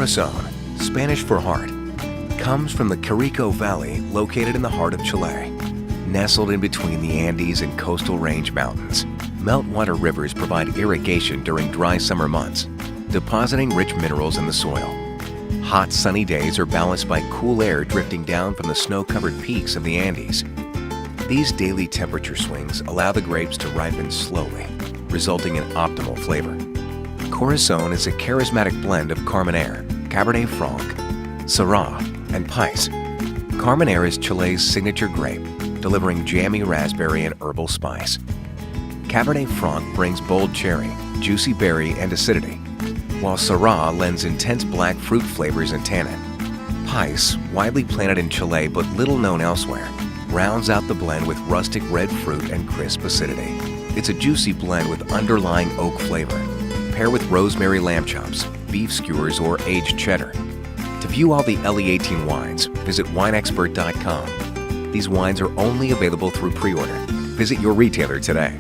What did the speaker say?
Corazón, Spanish for heart, comes from the Curicó Valley located in the heart of Chile. Nestled in between the Andes and coastal range mountains, meltwater rivers provide irrigation during dry summer months, depositing rich minerals in the soil. Hot, sunny days are balanced by cool air drifting down from the snow-covered peaks of the Andes. These daily temperature swings allow the grapes to ripen slowly, resulting in optimal flavor. Corazón is a charismatic blend of Carménère Cabernet Franc, Syrah, and Pais. Carménère is Chile's signature grape, delivering jammy raspberry and herbal spice. Cabernet Franc brings bold cherry, juicy berry, and acidity, while Syrah lends intense black fruit flavors and tannin. Pais, widely planted in Chile but little known elsewhere, rounds out the blend with rustic red fruit and crisp acidity. It's a juicy blend with underlying oak flavor. Pair with rosemary lamb chops, beef skewers, or aged cheddar. To view all the LE18 wines, visit wineexpert.com. These wines are only available through pre-order. Visit your retailer today.